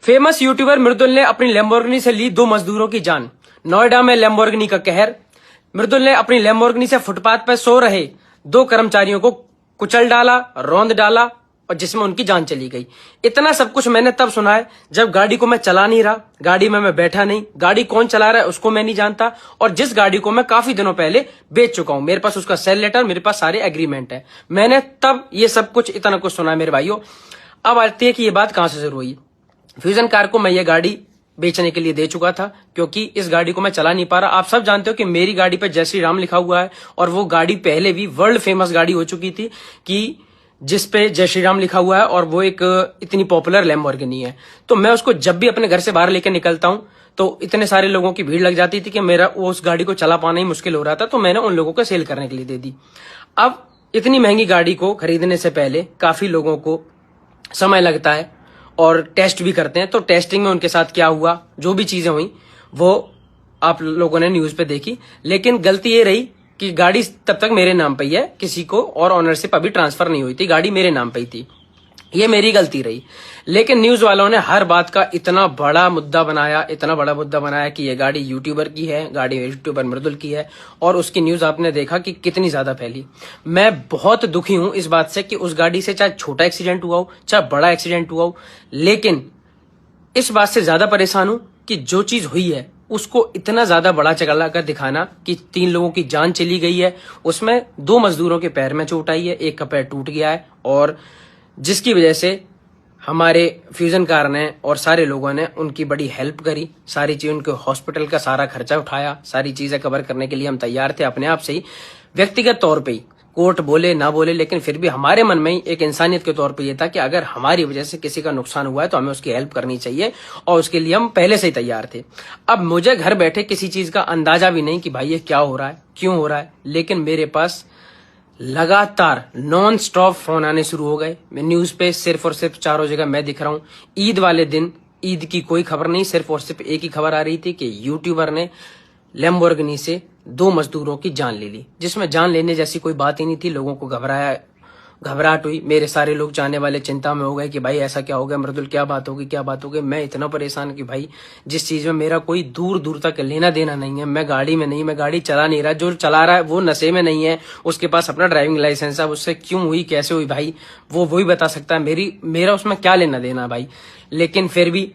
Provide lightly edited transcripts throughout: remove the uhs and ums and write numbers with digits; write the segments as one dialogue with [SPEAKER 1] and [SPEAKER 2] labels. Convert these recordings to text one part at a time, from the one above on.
[SPEAKER 1] Famous YouTuber मृदुल ने अपनी Lamborghini से ली 2 मजदूरों की जान। नोएडा में लैम्बोर्गिनी का कहर। मृदुल ने अपनी लैम्बोर्गिनी से फुटपाथ पर सो रहे 2 कर्मचारियों को कुचल डाला, रौंद डाला और जिसमें उनकी जान चली गई। इतना सब कुछ मैंने तब सुना है जब गाड़ी को मैं चला नहीं रहा, गाड़ी में मैं बैठा नहीं, गाड़ी कौन चला रहा है उसको मैं नहीं जानता, और जिस गाड़ी को मैं काफी दिनों पहले बेच चुका हूं, मेरे पास उसका सेल लेटर, मेरे पास सारे एग्रीमेंट है। मैंने तब ये सब कुछ इतना कुछ सुना है मेरे भाइयों। अब आती है कि ये बात कहां से शुरू हुई। फ्यूजन कार को मैं ये गाड़ी बेचने के लिए दे चुका था क्योंकि इस गाड़ी को मैं चला नहीं पा रहा। आप सब जानते हो कि मेरी गाड़ी पे जय श्री राम लिखा हुआ है और वो गाड़ी पहले भी वर्ल्ड फेमस गाड़ी हो चुकी थी कि जिस पे जय श्री राम लिखा हुआ है, और वो एक इतनी पॉपुलर लैम्बोर्गिनी है। तो मैं उसको जब भी अपने घर से बाहर लेकर निकलता हूं तो इतने सारे लोगों की भीड़ लग जाती थी कि मेरा उस गाड़ी को चला पाना ही मुश्किल हो रहा था, तो मैंने उन लोगों को सेल करने के लिए दे दी। अब इतनी महंगी गाड़ी को खरीदने से पहले काफी लोगों को समय लगता है और टेस्ट भी करते हैं, तो टेस्टिंग में उनके साथ क्या हुआ, जो भी चीजें हुई वो आप लोगों ने न्यूज पे देखी। लेकिन गलती ये रही कि गाड़ी तब तक मेरे नाम पे ही है, किसी को और ऑनरशिप अभी ट्रांसफर नहीं हुई थी, गाड़ी मेरे नाम पे ही थी। ये मेरी गलती रही। लेकिन न्यूज वालों ने हर बात का इतना बड़ा मुद्दा बनाया कि ये गाड़ी यूट्यूबर की है, गाड़ी यूट्यूबर मृदुल की है, और उसकी न्यूज आपने देखा कि कितनी ज्यादा फैली। मैं बहुत दुखी हूं इस बात से कि उस गाड़ी से चाहे छोटा एक्सीडेंट हुआ हो चाहे बड़ा एक्सीडेंट हुआ हो, लेकिन इस बात से ज्यादा परेशान हूं कि जो चीज हुई है उसको इतना ज्यादा बड़ा चला कर दिखाना कि 3 लोगों की जान चली गई है, उसमें 2 मजदूरों के पैर में चोट आई है, एक का पैर टूट गया है, और जिसकी वजह से हमारे फ्यूजन कार ने और सारे लोगों ने उनकी बड़ी हेल्प करी, सारी चीज उनके हॉस्पिटल का सारा खर्चा उठाया, सारी चीजें कवर करने के लिए हम तैयार थे अपने आप से ही, व्यक्तिगत तौर पे ही। कोर्ट बोले ना बोले, लेकिन फिर भी हमारे मन में ही एक इंसानियत के तौर पे ये था कि अगर हमारी वजह से किसी का नुकसान हुआ है तो हमें उसकी हेल्प करनी चाहिए, और उसके लिए हम पहले से ही तैयार थे। अब मुझे घर बैठे किसी चीज का अंदाजा भी नहीं कि भाई ये क्या हो रहा है, क्यों हो रहा है, लेकिन मेरे पास लगातार नॉन स्टॉप फोन आने शुरू हो गए। मैं न्यूज पे सिर्फ और सिर्फ चारों जगह मैं दिख रहा हूं। ईद वाले दिन ईद की कोई खबर नहीं, सिर्फ और सिर्फ एक ही खबर आ रही थी कि यूट्यूबर ने लैम्बोर्गिनी से 2 मजदूरों की जान ले ली, जिसमें जान लेने जैसी कोई बात ही नहीं थी। लोगों को घबराहट हुई, मेरे सारे लोग चाहने वाले चिंता में हो गए कि भाई ऐसा क्या हो गया मृदुल, क्या बात होगी। मैं इतना परेशान कि भाई जिस चीज में मेरा कोई दूर दूर तक लेना देना नहीं है, मैं गाड़ी में नहीं, मैं गाड़ी चला नहीं रहा, जो चला रहा है वो नशे में नहीं है, उसके पास अपना ड्राइविंग लाइसेंस है, उससे क्यों हुई कैसे हुई भाई वो वही बता सकता है, मेरा उसमें क्या लेना देना भाई। लेकिन फिर भी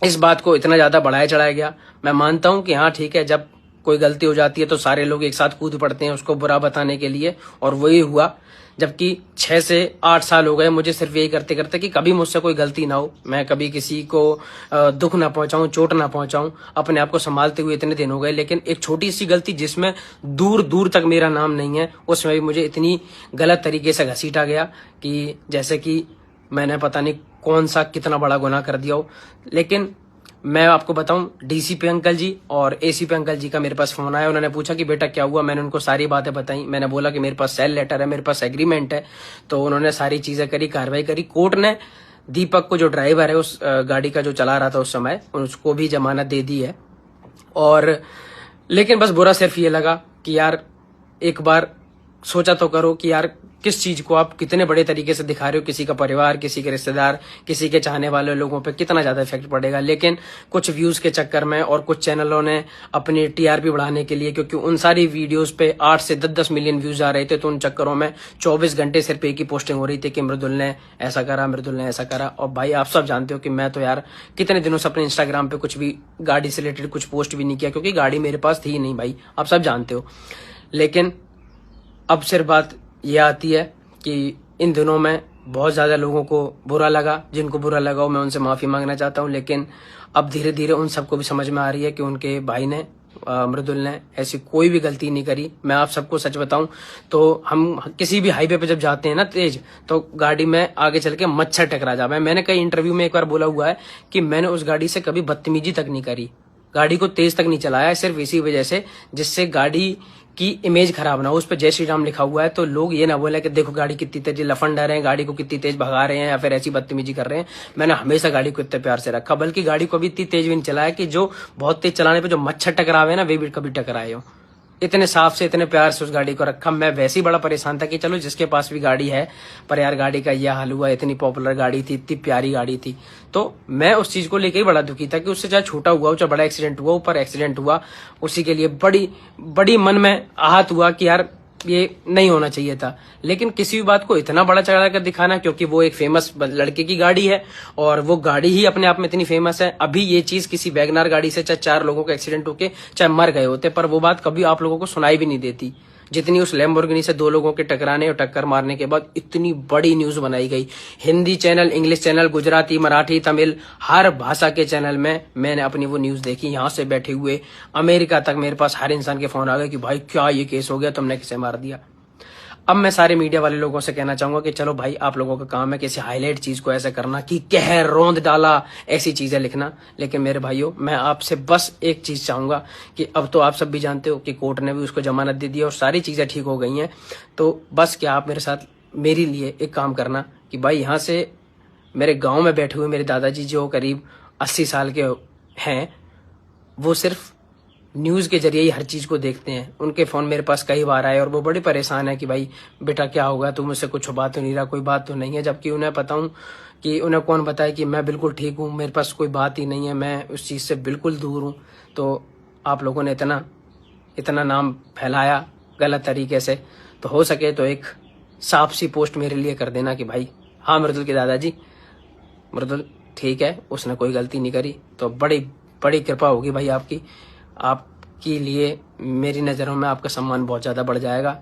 [SPEAKER 1] इस बात को इतना ज्यादा बढ़ाया चढ़ाया गया। मैं मानता हूं कि हाँ ठीक है, जब कोई गलती हो जाती है तो सारे लोग एक साथ कूद पड़ते हैं उसको बुरा बताने के लिए, और वही हुआ। जबकि 6 से 8 साल हो गए मुझे सिर्फ यही करते करते कि कभी मुझसे कोई गलती ना हो, मैं कभी किसी को दुख ना पहुंचाऊं, चोट ना पहुंचाऊं, अपने आप को संभालते हुए इतने दिन हो गए। लेकिन एक छोटी सी गलती जिसमें दूर दूर तक मेरा नाम नहीं है, उसमें भी मुझे इतनी गलत तरीके से घसीटा गया कि जैसे कि मैंने पता नहीं कौन सा कितना बड़ा गुनाह कर दिया हो। लेकिन मैं आपको बताऊं, डीसीपी अंकल जी और एसीपी अंकल जी का मेरे पास फोन आया, उन्होंने पूछा कि बेटा क्या हुआ। मैंने उनको सारी बातें बताई, मैंने बोला कि मेरे पास सेल लेटर है, मेरे पास एग्रीमेंट है, तो उन्होंने सारी चीजें करी, कार्रवाई करी। कोर्ट ने दीपक को, जो ड्राइवर है उस गाड़ी का जो चला रहा था उस समय, उसको भी जमानत दे दी है। और लेकिन बस बुरा सिर्फ ये लगा कि यार एक बार सोचा तो करो कि यार किस चीज को आप कितने बड़े तरीके से दिखा रहे हो, किसी का परिवार, किसी के रिश्तेदार, किसी के चाहने वाले लोगों पे कितना ज्यादा इफेक्ट पड़ेगा। लेकिन कुछ व्यूज के चक्कर में और कुछ चैनलों ने अपनी टीआरपी बढ़ाने के लिए, क्योंकि उन सारी वीडियोस पे 8 से 10 मिलियन व्यूज आ रहे थे, तो उन चक्करों में 24 घंटे सिर्फ एक ही पोस्टिंग हो रही थी कि मृदुल ने ऐसा करा, मृदुल ने ऐसा करा। और भाई आप सब जानते हो कि मैं तो यार कितने दिनों से अपने इंस्टाग्राम पे कुछ भी गाड़ी से रिलेटेड कुछ पोस्ट भी नहीं किया, क्योंकि गाड़ी मेरे पास थी नहीं भाई, आप सब जानते हो। लेकिन अब सिर्फ बात यह आती है कि इन दिनों में बहुत ज्यादा लोगों को बुरा लगा, जिनको बुरा लगा मैं उनसे माफी मांगना चाहता हूं। लेकिन अब धीरे धीरे उन सबको भी समझ में आ रही है कि उनके भाई ने, मृदुल ने ऐसी कोई भी गलती नहीं करी। मैं आप सबको सच बताऊं तो हम किसी भी हाईवे पे जब जाते हैं ना तेज, तो गाड़ी में आगे चल के मच्छर टकरा जाता है। मैंने कई इंटरव्यू में एक बार बोला हुआ है कि मैंने उस गाड़ी से कभी बदतमीजी तक नहीं करी, गाड़ी को तेज तक नहीं चलाया, सिर्फ इसी वजह से जिससे गाड़ी की इमेज खराब ना हो। उस पर जय श्री राम लिखा हुआ है, तो लोग ये ना बोले कि देखो गाड़ी कितनी तेज लफंड रहे हैं, गाड़ी को कितनी तेज भगा रहे हैं या फिर ऐसी बदतमीजी कर रहे हैं। मैंने हमेशा गाड़ी को इतने प्यार से रखा, बल्कि गाड़ी को भी इतनी तेज भी नहीं चलाया कि जो बहुत तेज चलाने पे जो मच्छर टकरावे ना वे भी कभी टकराए हो। इतने साफ से इतने प्यार से उस गाड़ी को रखा। मैं वैसे ही बड़ा परेशान था कि चलो जिसके पास भी गाड़ी है, पर यार गाड़ी का यह हाल हुआ, इतनी पॉपुलर गाड़ी थी, इतनी प्यारी गाड़ी थी। तो मैं उस चीज को लेकर ही बड़ा दुखी था कि उससे चाहे छोटा हुआ, चाहे बड़ा एक्सीडेंट हुआ, ऊपर एक्सीडेंट हुआ, उसी के लिए बड़ी मन में आहत हुआ कि यार ये नहीं होना चाहिए था। लेकिन किसी भी बात को इतना बड़ा चढ़ा कर दिखाना, क्योंकि वो एक फेमस लड़के की गाड़ी है और वो गाड़ी ही अपने आप में इतनी फेमस है। अभी ये चीज किसी वैगनार गाड़ी से चाहे 4 लोगों का एक्सीडेंट होके चाहे मर गए होते, पर वो बात कभी आप लोगों को सुनाई भी नहीं देती, जितनी उस लैम्बोर्गिनी से 2 लोगों के टकराने और टक्कर मारने के बाद इतनी बड़ी न्यूज बनाई गई। Hindi channel, English channel, Gujarati, Marathi, Tamil, हर भाषा के चैनल में मैंने अपनी वो न्यूज देखी। यहाँ से बैठे हुए अमेरिका तक मेरे पास हर इंसान के फोन आ गए कि भाई क्या ये केस हो गया, तुमने किसे मार दिया। अब मैं सारे मीडिया वाले लोगों से कहना चाहूंगा कि चलो भाई, आप लोगों का काम है किसी हाईलाइट चीज को ऐसा करना कि कहर, रौंद डाला, ऐसी चीजें लिखना। लेकिन मेरे भाइयों, मैं आपसे बस एक चीज चाहूंगा कि अब तो आप सब भी जानते हो कि कोर्ट ने भी उसको जमानत दे दी और सारी चीजें ठीक हो गई हैं। तो बस क्या आप मेरे साथ, मेरे लिए एक काम करना कि भाई यहाँ से मेरे गाँव में बैठे हुए मेरे दादाजी जो करीब 80 साल के हैं, वो सिर्फ न्यूज के जरिए ही हर चीज को देखते हैं। उनके फोन मेरे पास कई बार आए और वो बड़े परेशान है कि भाई बेटा क्या होगा, तू मुझसे कुछ बात तो नहीं रहा, कोई बात तो नहीं है। जबकि उन्हें पता हूं कि उन्हें कौन बताए कि मैं बिल्कुल ठीक हूं, मेरे पास कोई बात ही नहीं है, मैं उस चीज से बिल्कुल दूर हूं। तो आप लोगों ने इतना नाम फैलाया गलत तरीके से, तो हो सके तो एक साफ सी पोस्ट मेरे लिए कर देना कि भाई हाँ मृदुल के दादाजी, मृदुल ठीक है, उसने कोई गलती नहीं करी। तो बड़ी बड़ी कृपा होगी भाई आपके लिए, मेरी नज़रों में आपका सम्मान बहुत ज़्यादा बढ़ जाएगा।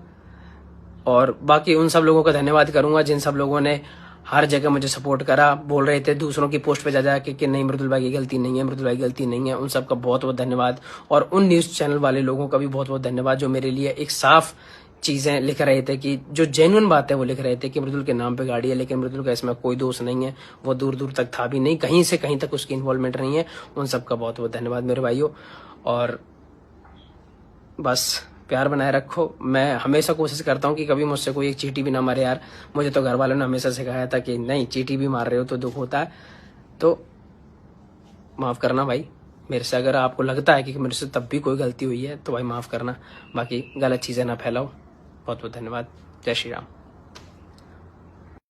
[SPEAKER 1] और बाकी उन सब लोगों का धन्यवाद करूंगा जिन सब लोगों ने हर जगह मुझे सपोर्ट करा, बोल रहे थे दूसरों की पोस्ट पे जा जाके कि नहीं मृदुल भाई की गलती नहीं है, मृदुल भाई की गलती नहीं है। उन सब का बहुत बहुत धन्यवाद। और उन न्यूज़ चैनल वाले लोगों का भी बहुत बहुत धन्यवाद जो मेरे लिए एक साफ चीज़ें लिख रहे थे, कि जो जेन्युइन बात है वो लिख रहे थे कि मृदुल के नाम पे गाड़ी है, लेकिन मृदुल का इसमें कोई दोष नहीं है, वो दूर दूर तक था भी नहीं, कहीं से कहीं तक उसकी इन्वॉल्वमेंट नहीं है। उन सब का बहुत बहुत धन्यवाद मेरे भाइयों। और बस प्यार बनाए रखो। मैं हमेशा कोशिश करता हूँ कि कभी मुझसे कोई एक चींटी भी ना मारे यार। मुझे तो घर वालों ने हमेशा सिखाया था कि नहीं, चींटी भी मार रहे हो तो दुख होता है। तो माफ़ करना भाई मेरे से, अगर आपको लगता है कि मेरे से तब भी कोई गलती हुई है तो भाई माफ़ करना। बाकी गलत चीज़ें ना फैलाओ। बहुत बहुत धन्यवाद। जय श्री राम।